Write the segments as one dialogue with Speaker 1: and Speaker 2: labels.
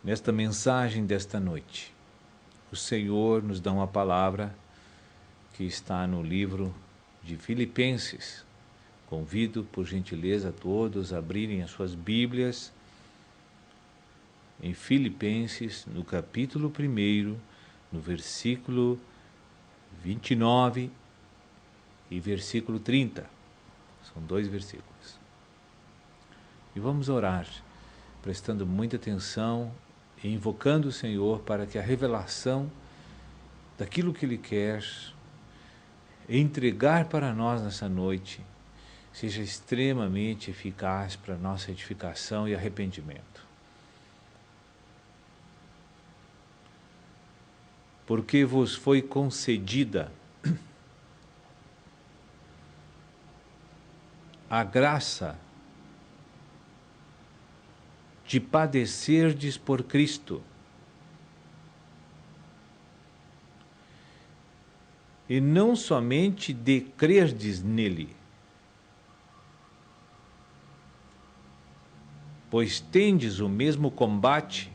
Speaker 1: Nesta mensagem desta noite, o Senhor nos dá uma palavra que está no livro de Filipenses. Convido, por gentileza, a todos a abrirem as suas Bíblias em Filipenses, no capítulo 1, no versículo 29 e versículo 30. São 2 versículos. E vamos orar, prestando muita atenção e invocando o Senhor para que a revelação daquilo que Ele quer entregar para nós nessa noite seja extremamente eficaz para a nossa edificação e arrependimento. Porque vos foi concedida a graça de padecerdes por Cristo e não somente de crerdes nele, pois tendes o mesmo combate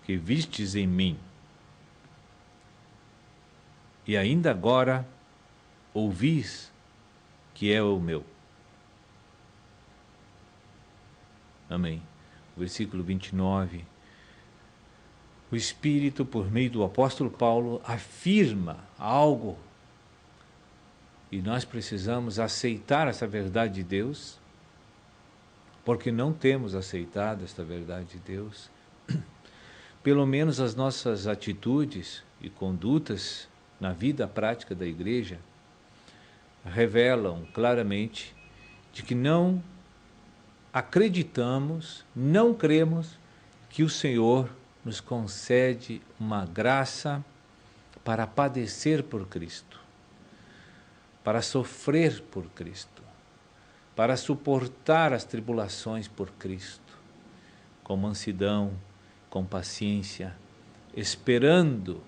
Speaker 1: que vistes em mim, e ainda agora ouvis que é o meu. Amém. Versículo 29. O Espírito, por meio do apóstolo Paulo, afirma algo e nós precisamos aceitar essa verdade de Deus, porque não temos aceitado esta verdade de Deus. Pelo menos as nossas atitudes e condutas na vida prática da igreja revelam claramente de que não acreditamos, não cremos que o Senhor nos concede uma graça para padecer por Cristo, para sofrer por Cristo, para suportar as tribulações por Cristo, com mansidão, com paciência, esperando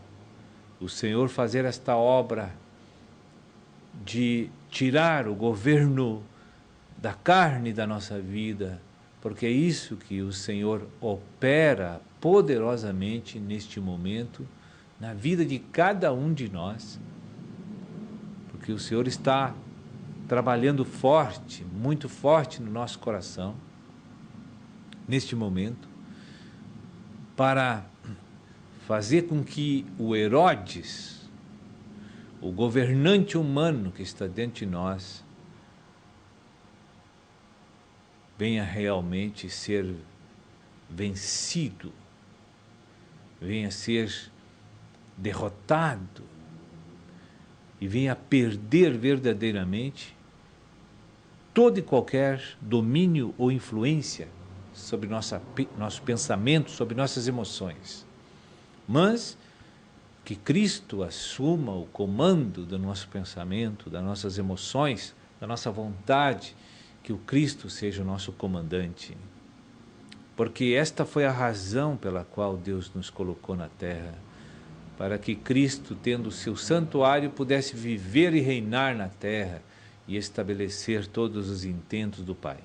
Speaker 1: o Senhor fazer esta obra de tirar o governo da carne da nossa vida, porque é isso que o Senhor opera poderosamente neste momento, na vida de cada um de nós, porque o Senhor está trabalhando forte, muito forte no nosso coração, neste momento, para fazer com que o Herodes, o governante humano que está dentro de nós, venha realmente ser vencido, venha ser derrotado e venha perder verdadeiramente todo e qualquer domínio ou influência sobre nosso pensamento, sobre nossas emoções. Mas que Cristo assuma o comando do nosso pensamento, das nossas emoções, da nossa vontade, que o Cristo seja o nosso comandante. Porque esta foi a razão pela qual Deus nos colocou na terra, para que Cristo, tendo o seu santuário, pudesse viver e reinar na terra e estabelecer todos os intentos do Pai.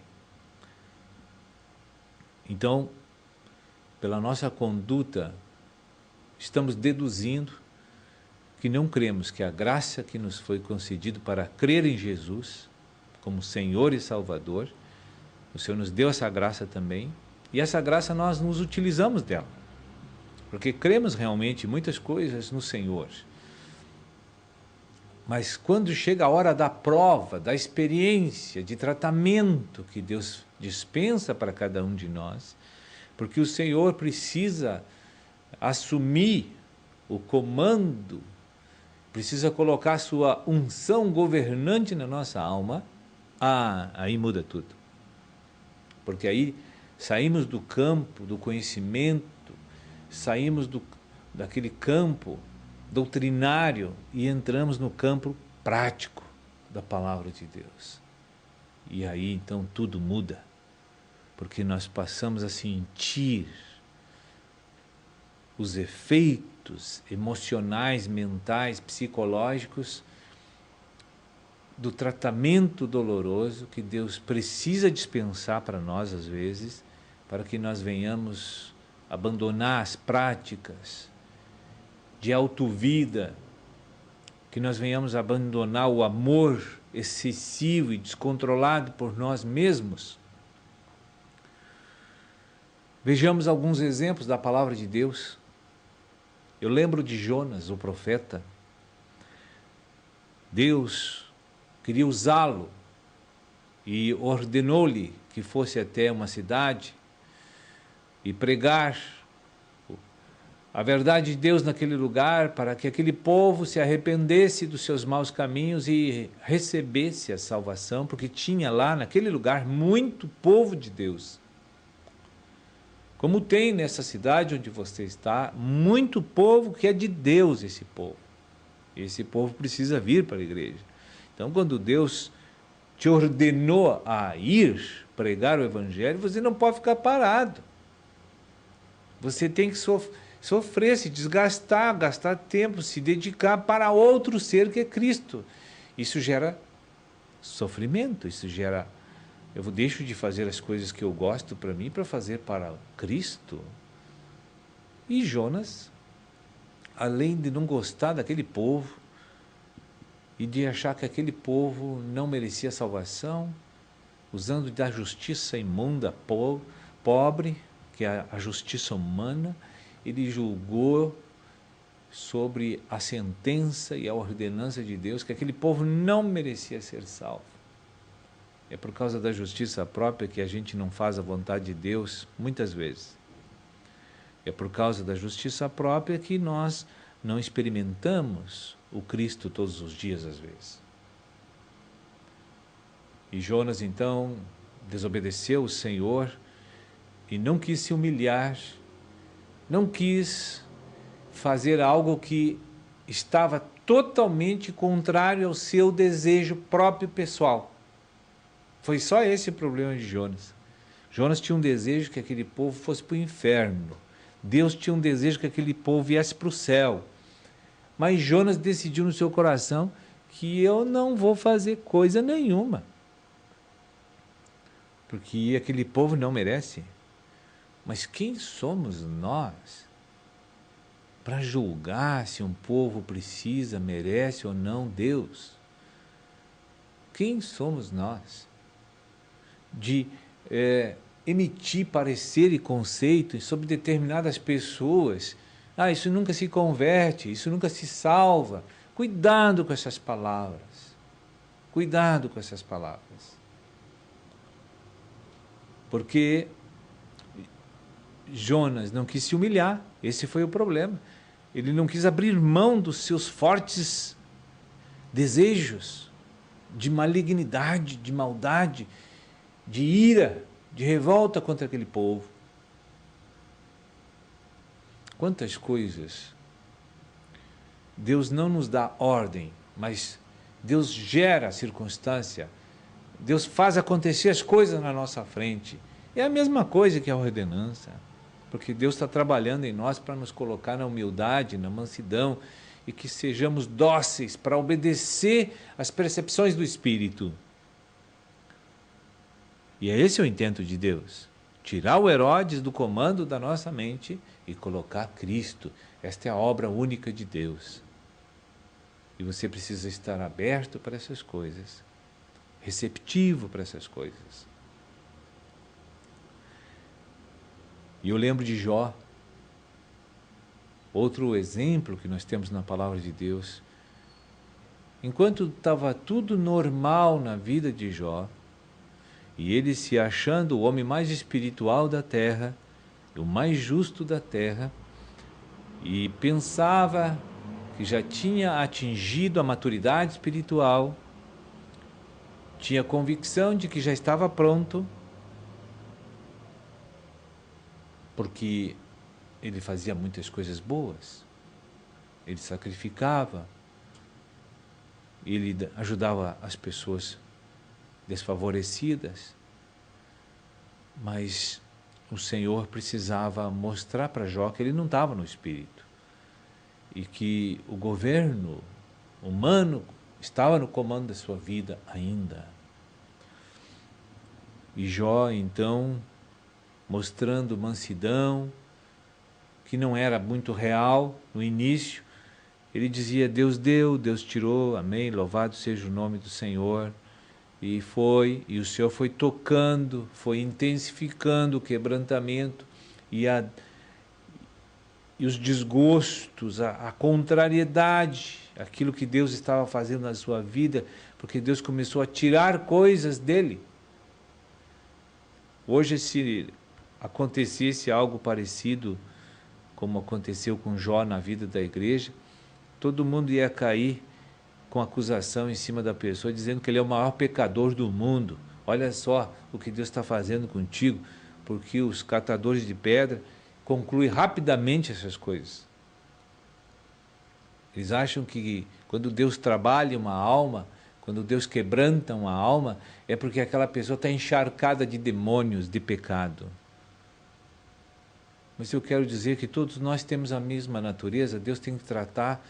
Speaker 1: Então, pela nossa conduta, estamos deduzindo que não cremos que a graça que nos foi concedida para crer em Jesus como Senhor e Salvador, o Senhor nos deu essa graça também, e essa graça nós nos utilizamos dela, porque cremos realmente em muitas coisas no Senhor. Mas quando chega a hora da prova, da experiência, de tratamento que Deus dispensa para cada um de nós, porque o Senhor precisa assumir o comando, precisa colocar a sua unção governante na nossa alma, aí muda tudo. Porque aí saímos do campo do conhecimento, saímos daquele campo doutrinário e entramos no campo prático da palavra de Deus. E aí então tudo muda, porque nós passamos a sentir os efeitos emocionais, mentais, psicológicos do tratamento doloroso que Deus precisa dispensar para nós às vezes, para que nós venhamos abandonar as práticas de autovida, que nós venhamos abandonar o amor excessivo e descontrolado por nós mesmos. Vejamos alguns exemplos da palavra de Deus. Eu lembro de Jonas, o profeta. Deus queria usá-lo e ordenou-lhe que fosse até uma cidade e pregar a verdade de Deus naquele lugar, para que aquele povo se arrependesse dos seus maus caminhos e recebesse a salvação, porque tinha lá naquele lugar muito povo de Deus. Como tem nessa cidade onde você está, muito povo que é de Deus, esse povo. Esse povo precisa vir para a igreja. Então, quando Deus te ordenou a ir pregar o evangelho, você não pode ficar parado. Você tem que sofrer, se desgastar, gastar tempo, se dedicar para outro ser que é Cristo. Isso gera sofrimento, isso gera... Eu deixo de fazer as coisas que eu gosto para mim para fazer para Cristo. E Jonas, além de não gostar daquele povo e de achar que aquele povo não merecia salvação, usando da justiça imunda, pobre, que é a justiça humana, ele julgou sobre a sentença e a ordenança de Deus que aquele povo não merecia ser salvo. É por causa da justiça própria que a gente não faz a vontade de Deus, muitas vezes. É por causa da justiça própria que nós não experimentamos o Cristo todos os dias, às vezes. E Jonas, então, desobedeceu o Senhor e não quis se humilhar, não quis fazer algo que estava totalmente contrário ao seu desejo próprio pessoal. Foi só esse o problema de Jonas. Jonas tinha um desejo que aquele povo fosse para o inferno. Deus tinha um desejo que aquele povo viesse para o céu. Mas Jonas decidiu no seu coração que eu não vou fazer coisa nenhuma, porque aquele povo não merece. Mas quem somos nós para julgar se um povo precisa, merece ou não Deus? Quem somos nós de emitir parecer e conceito sobre determinadas pessoas? Ah, isso nunca se converte, isso nunca se salva. Cuidado com essas palavras. Cuidado com essas palavras. Porque Jonas não quis se humilhar, esse foi o problema. Ele não quis abrir mão dos seus fortes desejos de malignidade, de maldade, de ira, de revolta contra aquele povo. Quantas coisas Deus não nos dá ordem, mas Deus gera a circunstância, Deus faz acontecer as coisas na nossa frente. É a mesma coisa que a ordenança, porque Deus está trabalhando em nós para nos colocar na humildade, na mansidão, e que sejamos dóceis para obedecer às percepções do Espírito. E é esse o intento de Deus, tirar o Herodes do comando da nossa mente e colocar Cristo. Esta é a obra única de Deus. E você precisa estar aberto para essas coisas, receptivo para essas coisas. E eu lembro de Jó, outro exemplo que nós temos na palavra de Deus. Enquanto estava tudo normal na vida de Jó, e ele se achando o homem mais espiritual da terra, o mais justo da terra, e pensava que já tinha atingido a maturidade espiritual, tinha convicção de que já estava pronto, porque ele fazia muitas coisas boas, ele sacrificava, ele ajudava as pessoas desfavorecidas, mas o Senhor precisava mostrar para Jó que ele não estava no Espírito e que o governo humano estava no comando da sua vida ainda. E Jó, então, mostrando mansidão, que não era muito real no início. Ele dizia, Deus deu, Deus tirou, amém, louvado seja o nome do Senhor. E o Senhor foi tocando, foi intensificando o quebrantamento e os desgostos, a contrariedade, aquilo que Deus estava fazendo na sua vida, porque Deus começou a tirar coisas dele. Hoje, se acontecesse algo parecido, como aconteceu com Jó na vida da igreja, todo mundo ia cair com acusação em cima da pessoa, dizendo que ele é o maior pecador do mundo. Olha só o que Deus está fazendo contigo, porque os catadores de pedra concluem rapidamente essas coisas. Eles acham que quando Deus trabalha uma alma, quando Deus quebranta uma alma, é porque aquela pessoa está encharcada de demônios, de pecado. Mas eu quero dizer que todos nós temos a mesma natureza, Deus tem que tratar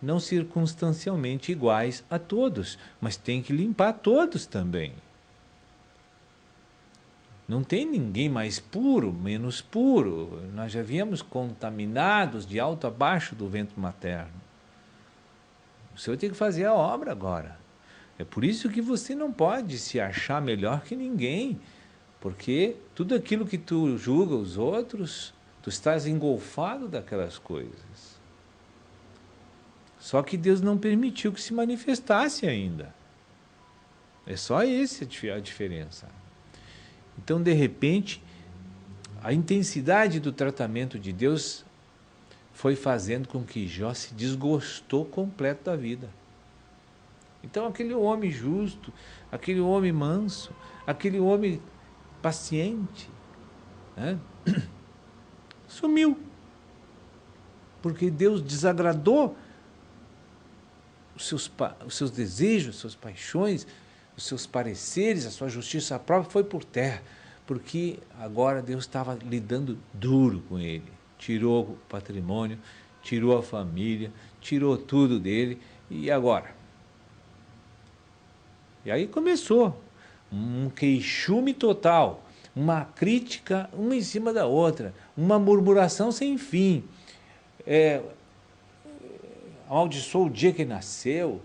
Speaker 1: não circunstancialmente iguais a todos, mas tem que limpar todos também. Não tem ninguém mais puro, menos puro. Nós já viemos contaminados de alto a baixo do ventre materno. O Senhor tem que fazer a obra agora. É por isso que você não pode se achar melhor que ninguém, porque tudo aquilo que tu julga os outros, tu estás engolfado daquelas coisas. Só que Deus não permitiu que se manifestasse ainda. É só essa a diferença. Então, de repente, a intensidade do tratamento de Deus foi fazendo com que Jó se desgostou completo da vida. Então, aquele homem justo, aquele homem manso, aquele homem paciente, né? Sumiu. Porque Deus desagradou os seus desejos, as suas paixões, os seus pareceres, a sua justiça própria foi por terra, porque agora Deus estava lidando duro com ele. Tirou o patrimônio, tirou a família, tirou tudo dele, e agora? E aí começou um queixume total, uma crítica uma em cima da outra, uma murmuração sem fim. Amaldiçoou o dia que ele nasceu,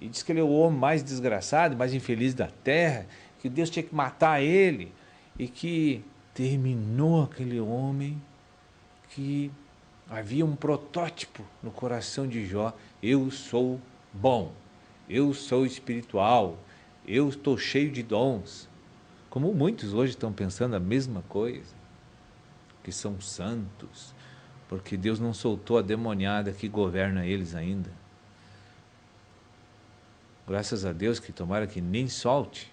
Speaker 1: e diz que ele é o homem mais desgraçado, mais infeliz da terra, que Deus tinha que matar ele, e que terminou aquele homem que havia um protótipo no coração de Jó. Eu sou bom, eu sou espiritual, eu estou cheio de dons. Como muitos hoje estão pensando a mesma coisa, que são santos, porque Deus não soltou a demoniada que governa eles ainda. Graças a Deus, que tomara que nem solte,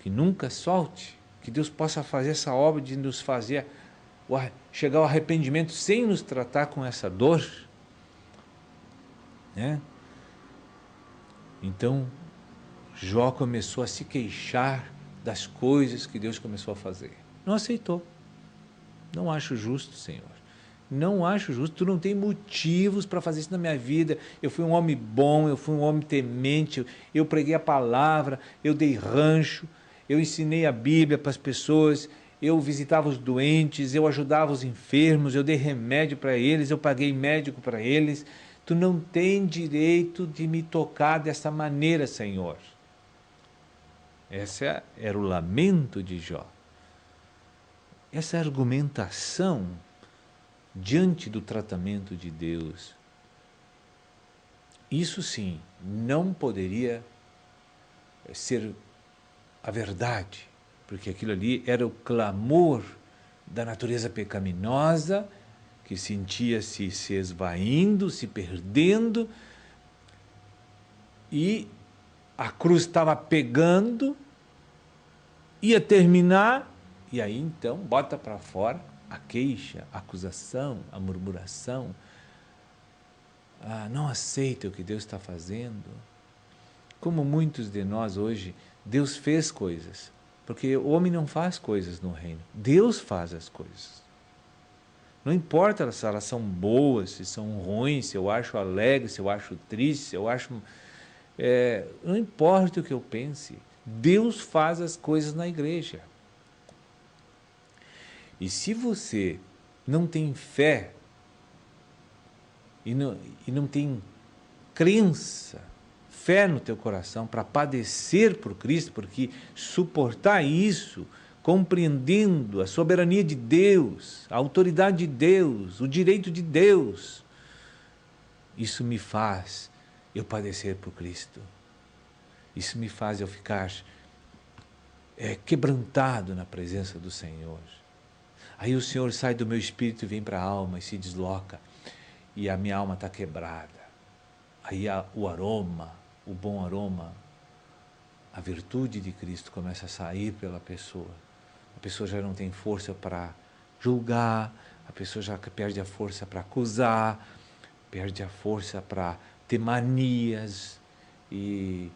Speaker 1: que nunca solte, que Deus possa fazer essa obra de nos fazer chegar ao arrependimento sem nos tratar com essa dor, né? Então, Jó começou a se queixar das coisas que Deus começou a fazer. Não aceitou. Não acho justo, Senhor. Não acho justo. Tu não tem motivos para fazer isso na minha vida. Eu fui um homem bom, eu fui um homem temente, eu preguei a palavra, eu dei rancho, eu ensinei a Bíblia para as pessoas, eu visitava os doentes, eu ajudava os enfermos, eu dei remédio para eles, eu paguei médico para eles. Tu não tem direito de me tocar dessa maneira, Senhor. Esse era o lamento de Jó. Essa argumentação diante do tratamento de Deus, isso sim, não poderia ser a verdade, porque aquilo ali era o clamor da natureza pecaminosa, que sentia-se se esvaindo, se perdendo, e a cruz estava pegando, ia terminar, e aí então bota para fora a queixa, a acusação, a murmuração. Não aceita o que Deus está fazendo. Como muitos de nós hoje, Deus fez coisas, porque o homem não faz coisas no reino, Deus faz as coisas. Não importa se elas são boas, se são ruins, se eu acho alegre, se eu acho triste, se eu acho... não importa o que eu pense, Deus faz as coisas na igreja. E se você não tem fé e não tem crença, fé no teu coração para padecer por Cristo, porque suportar isso, compreendendo a soberania de Deus, a autoridade de Deus, o direito de Deus, isso me faz eu padecer por Cristo. Isso me faz eu ficar quebrantado na presença do Senhor. Aí o Senhor sai do meu espírito e vem para a alma e se desloca. E a minha alma está quebrada. Aí o aroma, o bom aroma, a virtude de Cristo começa a sair pela pessoa. A pessoa já não tem força para julgar, a pessoa já perde a força para acusar, perde a força para ter manias e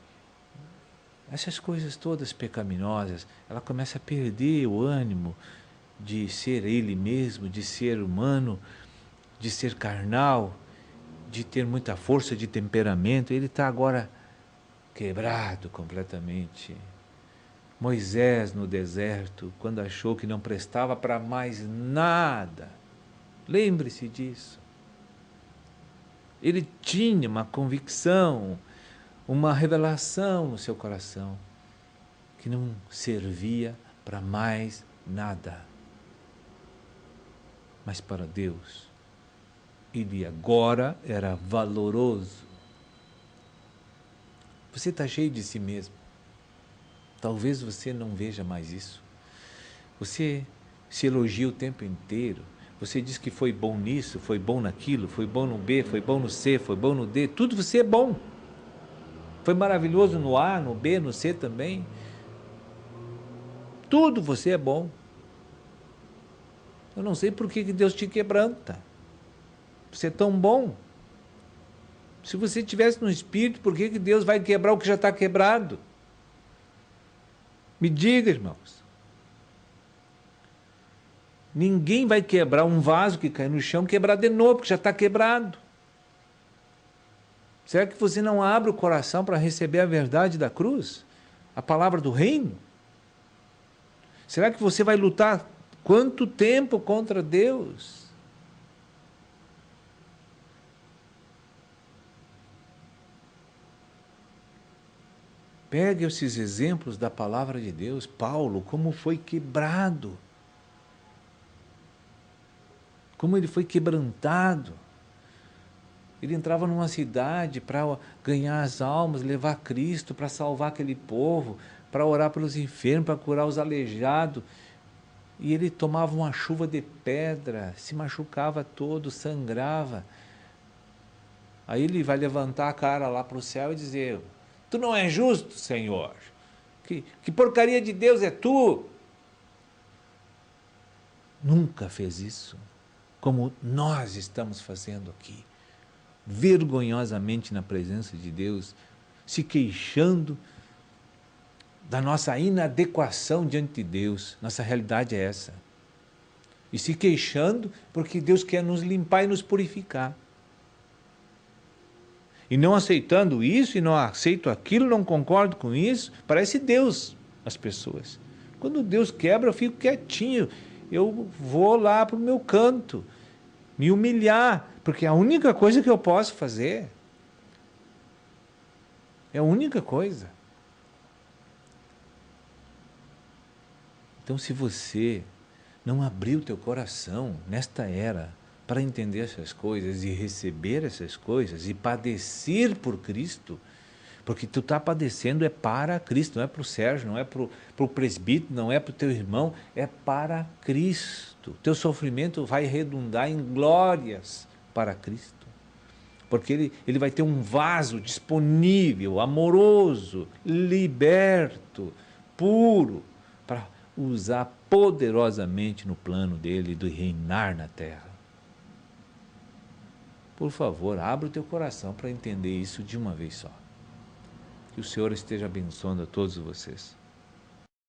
Speaker 1: essas coisas todas pecaminosas. Ela começa a perder o ânimo de ser ele mesmo, de ser humano, de ser carnal, de ter muita força de temperamento. Ele está agora quebrado completamente. Moisés no deserto, quando achou que não prestava para mais nada, lembre-se disso. Ele tinha uma convicção, uma revelação no seu coração, que não servia para mais nada. Mas para Deus, ele agora era valoroso. Você está cheio de si mesmo. Talvez você não veja mais isso. Você se elogia o tempo inteiro. Você diz que foi bom nisso, foi bom naquilo, foi bom no B, foi bom no C, foi bom no D. Tudo você é bom. Foi maravilhoso no A, no B, no C também. Tudo você é bom. Eu não sei por que Deus te quebranta. Você é tão bom. Se você estivesse no Espírito, por que Deus vai quebrar o que já está quebrado? Me diga, irmãos. Ninguém vai quebrar um vaso que cai no chão, quebrar de novo, porque já está quebrado. Será que você não abre o coração para receber a verdade da cruz? A palavra do reino? Será que você vai lutar quanto tempo contra Deus? Pegue esses exemplos da palavra de Deus. Paulo, como foi quebrado. Como ele foi quebrantado. Ele entrava numa cidade para ganhar as almas, levar Cristo, para salvar aquele povo, para orar pelos enfermos, para curar os aleijados. E ele tomava uma chuva de pedra, se machucava todo, sangrava. Aí ele vai levantar a cara lá para o céu e dizer: tu não és justo, Senhor? Que porcaria de Deus é tu? Nunca fez isso, como nós estamos fazendo aqui, vergonhosamente na presença de Deus, se queixando da nossa inadequação diante de Deus. Nossa realidade é essa. E se queixando porque Deus quer nos limpar e nos purificar. E não aceitando isso, e não aceito aquilo, não concordo com isso, parece Deus as pessoas. Quando Deus quebra, eu fico quietinho, eu vou lá para o meu canto, me humilhar, porque é a única coisa que eu posso fazer. É a única coisa. Então, se você não abrir o teu coração nesta era para entender essas coisas e receber essas coisas e padecer por Cristo, porque tu está padecendo é para Cristo, não é para o Sérgio, não é para o presbítero, não é para o teu irmão, é para Cristo. Teu sofrimento vai redundar em glórias para Cristo, porque ele vai ter um vaso disponível, amoroso, liberto, puro, para usar poderosamente no plano dele de reinar na terra. Por favor, abra o teu coração para entender isso de uma vez só. Que o Senhor esteja abençoando a todos vocês.